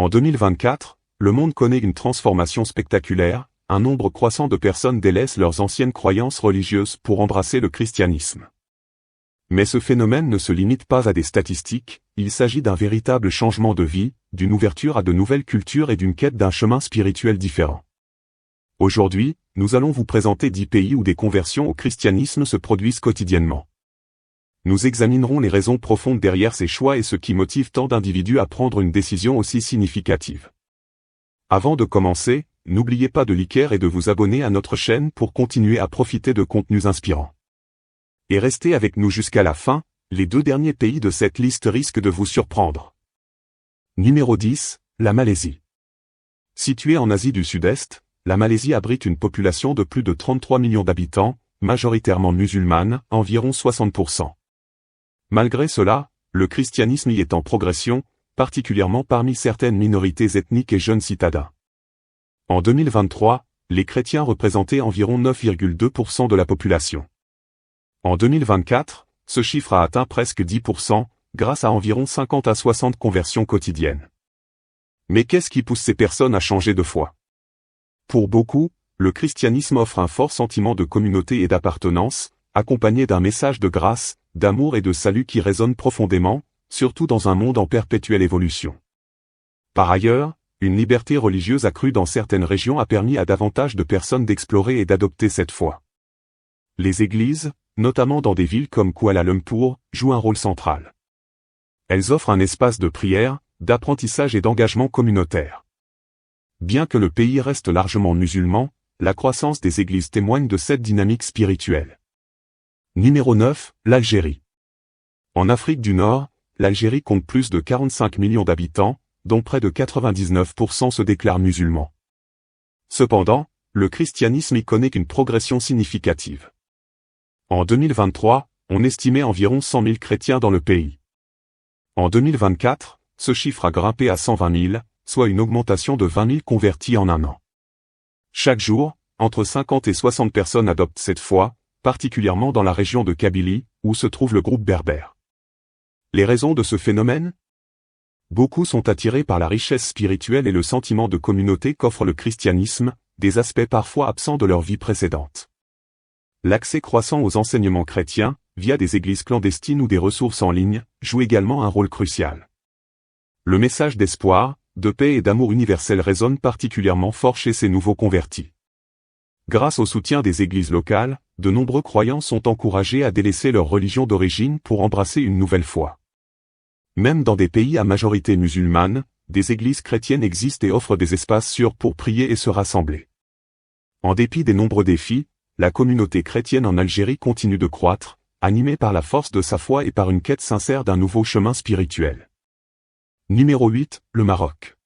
En 2024, le monde connaît une transformation spectaculaire, un nombre croissant de personnes délaissent leurs anciennes croyances religieuses pour embrasser le christianisme. Mais ce phénomène ne se limite pas à des statistiques, il s'agit d'un véritable changement de vie, d'une ouverture à de nouvelles cultures et d'une quête d'un chemin spirituel différent. Aujourd'hui, nous allons vous présenter 10 pays où des conversions au christianisme se produisent quotidiennement. Nous examinerons les raisons profondes derrière ces choix et ce qui motive tant d'individus à prendre une décision aussi significative. Avant de commencer, n'oubliez pas de liker et de vous abonner à notre chaîne pour continuer à profiter de contenus inspirants. Et restez avec nous jusqu'à la fin, les 2 derniers pays de cette liste risquent de vous surprendre. Numéro 10, la Malaisie. Située en Asie du Sud-Est, la Malaisie abrite une population de plus de 33 millions d'habitants, majoritairement musulmane, environ 60%. Malgré cela, le christianisme y est en progression, particulièrement parmi certaines minorités ethniques et jeunes citadins. En 2023, les chrétiens représentaient environ 9,2% de la population. En 2024, ce chiffre a atteint presque 10%, grâce à environ 50 à 60 conversions quotidiennes. Mais qu'est-ce qui pousse ces personnes à changer de foi ? Pour beaucoup, le christianisme offre un fort sentiment de communauté et d'appartenance, accompagné d'un message de grâce, d'amour et de salut qui résonne profondément, surtout dans un monde en perpétuelle évolution. Par ailleurs, une liberté religieuse accrue dans certaines régions a permis à davantage de personnes d'explorer et d'adopter cette foi. Les églises, notamment dans des villes comme Kuala Lumpur, jouent un rôle central. Elles offrent un espace de prière, d'apprentissage et d'engagement communautaire. Bien que le pays reste largement musulman, la croissance des églises témoigne de cette dynamique spirituelle. Numéro 9, l'Algérie. En Afrique du Nord, l'Algérie compte plus de 45 millions d'habitants, dont près de 99% se déclarent musulmans. Cependant, le christianisme y connaît une progression significative. En 2023, on estimait environ 100 000 chrétiens dans le pays. En 2024, ce chiffre a grimpé à 120 000, soit une augmentation de 20 000 convertis en un an. Chaque jour, entre 50 et 60 personnes adoptent cette foi, particulièrement dans la région de Kabylie, où se trouve le groupe berbère. Les raisons de ce phénomène ? Beaucoup sont attirés par la richesse spirituelle et le sentiment de communauté qu'offre le christianisme, des aspects parfois absents de leur vie précédente. L'accès croissant aux enseignements chrétiens, via des églises clandestines ou des ressources en ligne, joue également un rôle crucial. Le message d'espoir, de paix et d'amour universel résonne particulièrement fort chez ces nouveaux convertis. Grâce au soutien des églises locales, de nombreux croyants sont encouragés à délaisser leur religion d'origine pour embrasser une nouvelle foi. Même dans des pays à majorité musulmane, des églises chrétiennes existent et offrent des espaces sûrs pour prier et se rassembler. En dépit des nombreux défis, la communauté chrétienne en Algérie continue de croître, animée par la force de sa foi et par une quête sincère d'un nouveau chemin spirituel. Numéro 8, le Maroc.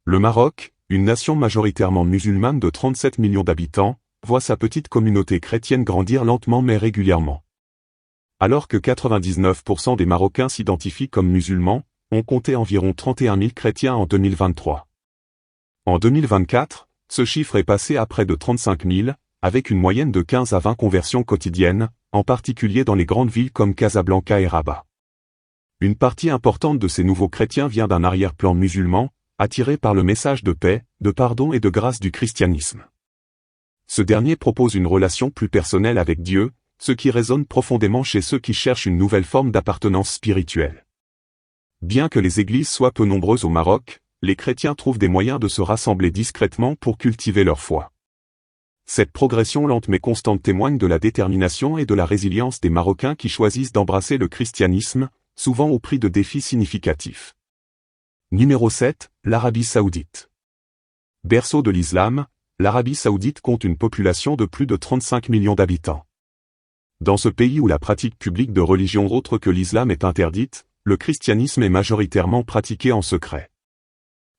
Le Maroc, une nation majoritairement musulmane de 37 millions d'habitants, voit sa petite communauté chrétienne grandir lentement mais régulièrement. Alors que 99% des Marocains s'identifient comme musulmans, on comptait environ 31 000 chrétiens en 2023. En 2024, ce chiffre est passé à près de 35 000, avec une moyenne de 15 à 20 conversions quotidiennes, en particulier dans les grandes villes comme Casablanca et Rabat. Une partie importante de ces nouveaux chrétiens vient d'un arrière-plan musulman, attiré par le message de paix, de pardon et de grâce du christianisme. Ce dernier propose une relation plus personnelle avec Dieu, ce qui résonne profondément chez ceux qui cherchent une nouvelle forme d'appartenance spirituelle. Bien que les églises soient peu nombreuses au Maroc, les chrétiens trouvent des moyens de se rassembler discrètement pour cultiver leur foi. Cette progression lente mais constante témoigne de la détermination et de la résilience des Marocains qui choisissent d'embrasser le christianisme, souvent au prix de défis significatifs. Numéro 7, l'Arabie Saoudite. Berceau de l'islam, l'Arabie Saoudite compte une population de plus de 35 millions d'habitants. Dans ce pays où la pratique publique de religion autre que l'islam est interdite, le christianisme est majoritairement pratiqué en secret.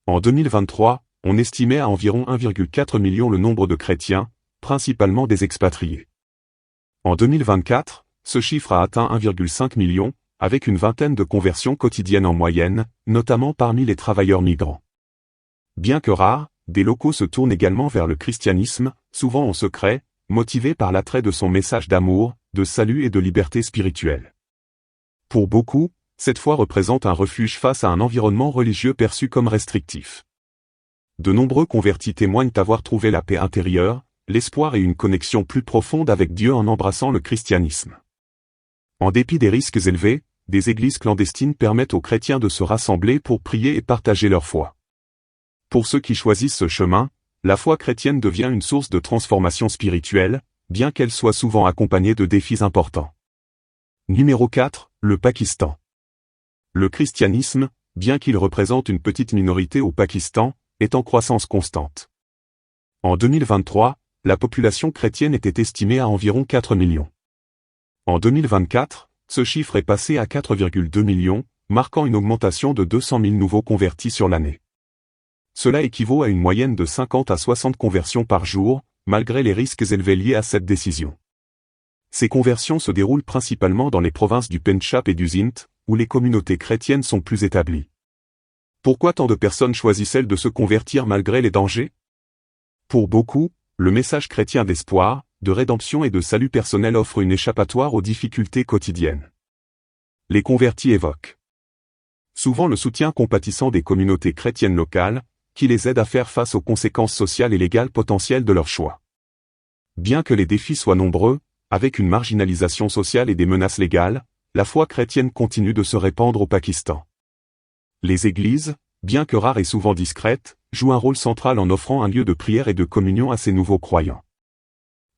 En 2023, on estimait à environ 1,4 million le nombre de chrétiens, principalement des expatriés. En 2024, ce chiffre a atteint 1,5 million, avec une vingtaine de conversions quotidiennes en moyenne, notamment parmi les travailleurs migrants. Bien que rares, des locaux se tournent également vers le christianisme, souvent en secret, motivés par l'attrait de son message d'amour, de salut et de liberté spirituelle. Pour beaucoup, cette foi représente un refuge face à un environnement religieux perçu comme restrictif. De nombreux convertis témoignent avoir trouvé la paix intérieure, l'espoir et une connexion plus profonde avec Dieu en embrassant le christianisme. En dépit des risques élevés, des églises clandestines permettent aux chrétiens de se rassembler pour prier et partager leur foi. Pour ceux qui choisissent ce chemin, la foi chrétienne devient une source de transformation spirituelle, bien qu'elle soit souvent accompagnée de défis importants. Numéro 4, le Pakistan. Le christianisme, bien qu'il représente une petite minorité au Pakistan, est en croissance constante. En 2023, la population chrétienne était estimée à environ 4 millions. En 2024, ce chiffre est passé à 4,2 millions, marquant une augmentation de 200 000 nouveaux convertis sur l'année. Cela équivaut à une moyenne de 50 à 60 conversions par jour, malgré les risques élevés liés à cette décision. Ces conversions se déroulent principalement dans les provinces du Pendjab et du Sindh, où les communautés chrétiennes sont plus établies. Pourquoi tant de personnes choisissent-elles de se convertir malgré les dangers? Pour beaucoup, le message chrétien d'espoir, de rédemption et de salut personnel offre une échappatoire aux difficultés quotidiennes. Les convertis évoquent souvent le soutien compatissant des communautés chrétiennes locales, qui les aident à faire face aux conséquences sociales et légales potentielles de leur choix. Bien que les défis soient nombreux, avec une marginalisation sociale et des menaces légales, la foi chrétienne continue de se répandre au Pakistan. Les églises, bien que rares et souvent discrètes, jouent un rôle central en offrant un lieu de prière et de communion à ces nouveaux croyants.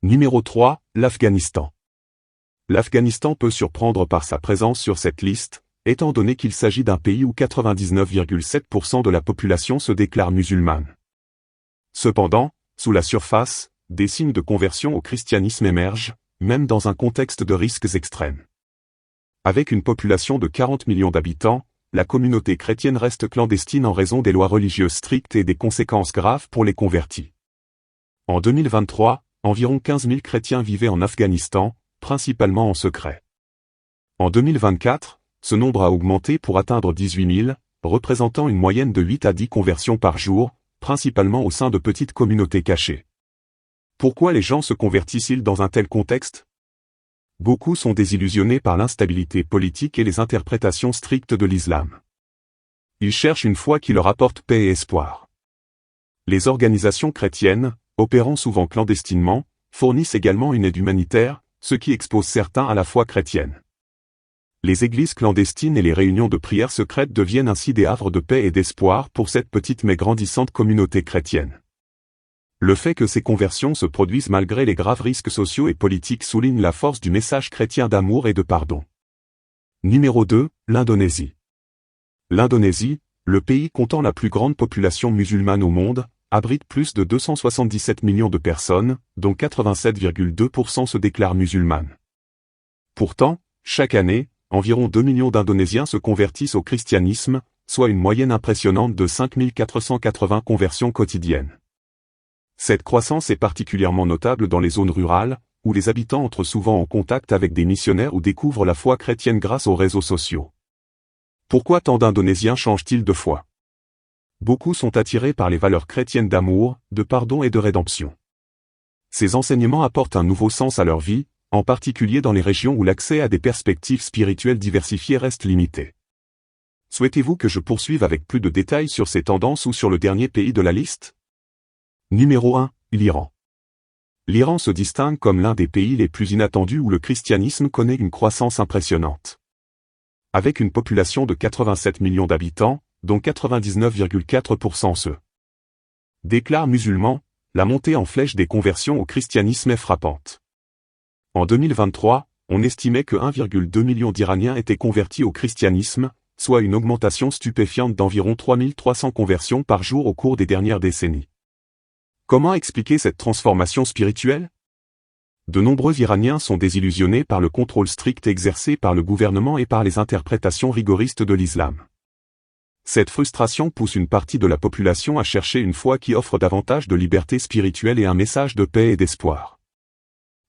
Numéro 3, l'Afghanistan. L'Afghanistan peut surprendre par sa présence sur cette liste, étant donné qu'il s'agit d'un pays où 99,7% de la population se déclare musulmane. Cependant, sous la surface, des signes de conversion au christianisme émergent, même dans un contexte de risques extrêmes. Avec une population de 40 millions d'habitants, la communauté chrétienne reste clandestine en raison des lois religieuses strictes et des conséquences graves pour les convertis. En 2023, environ 15 000 chrétiens vivaient en Afghanistan, principalement en secret. En 2024, ce nombre a augmenté pour atteindre 18 000, représentant une moyenne de 8 à 10 conversions par jour, principalement au sein de petites communautés cachées. Pourquoi les gens se convertissent-ils dans un tel contexte? Beaucoup sont désillusionnés par l'instabilité politique et les interprétations strictes de l'islam. Ils cherchent une foi qui leur apporte paix et espoir. Les organisations chrétiennes, opérant souvent clandestinement, fournissent également une aide humanitaire, ce qui expose certains à la foi chrétienne. Les églises clandestines et les réunions de prière secrètes deviennent ainsi des havres de paix et d'espoir pour cette petite mais grandissante communauté chrétienne. Le fait que ces conversions se produisent malgré les graves risques sociaux et politiques souligne la force du message chrétien d'amour et de pardon. Numéro 2, l'Indonésie. L'Indonésie, le pays comptant la plus grande population musulmane au monde, abrite plus de 277 millions de personnes, dont 87,2% se déclarent musulmanes. Pourtant, chaque année, environ 2 millions d'Indonésiens se convertissent au christianisme, soit une moyenne impressionnante de 5 480 conversions quotidiennes. Cette croissance est particulièrement notable dans les zones rurales, où les habitants entrent souvent en contact avec des missionnaires ou découvrent la foi chrétienne grâce aux réseaux sociaux. Pourquoi tant d'Indonésiens changent-ils de foi? Beaucoup sont attirés par les valeurs chrétiennes d'amour, de pardon et de rédemption. Ces enseignements apportent un nouveau sens à leur vie, en particulier dans les régions où l'accès à des perspectives spirituelles diversifiées reste limité. Souhaitez-vous que je poursuive avec plus de détails sur ces tendances ou sur le dernier pays de la liste? Numéro 1, l'Iran. L'Iran se distingue comme l'un des pays les plus inattendus où le christianisme connaît une croissance impressionnante. Avec une population de 87 millions d'habitants, dont 99,4% se déclarent musulmans, la montée en flèche des conversions au christianisme est frappante. En 2023, on estimait que 1,2 million d'Iraniens étaient convertis au christianisme, soit une augmentation stupéfiante d'environ 3300 conversions par jour au cours des dernières décennies. Comment expliquer cette transformation spirituelle? De nombreux Iraniens sont désillusionnés par le contrôle strict exercé par le gouvernement et par les interprétations rigoristes de l'islam. Cette frustration pousse une partie de la population à chercher une foi qui offre davantage de liberté spirituelle et un message de paix et d'espoir.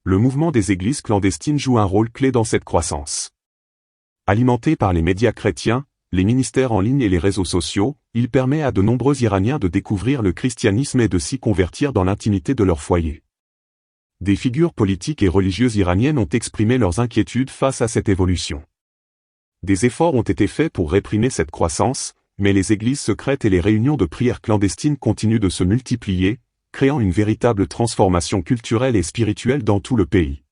Le mouvement des églises clandestines joue un rôle clé dans cette croissance. Alimenté par les médias chrétiens, les ministères en ligne et les réseaux sociaux, il permet à de nombreux Iraniens de découvrir le christianisme et de s'y convertir dans l'intimité de leur foyer. Des figures politiques et religieuses iraniennes ont exprimé leurs inquiétudes face à cette évolution. Des efforts ont été faits pour réprimer cette croissance, mais les églises secrètes et les réunions de prière clandestines continuent de se multiplier, créant une véritable transformation culturelle et spirituelle dans tout le pays.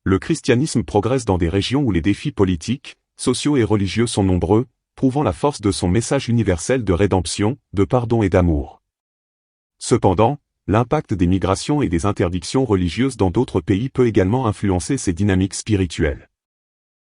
Le christianisme progresse dans des régions où les défis politiques, sociaux et religieux sont nombreux, prouvant la force de son message universel de rédemption, de pardon et d'amour. Cependant, l'impact des migrations et des interdictions religieuses dans d'autres pays peut également influencer ces dynamiques spirituelles.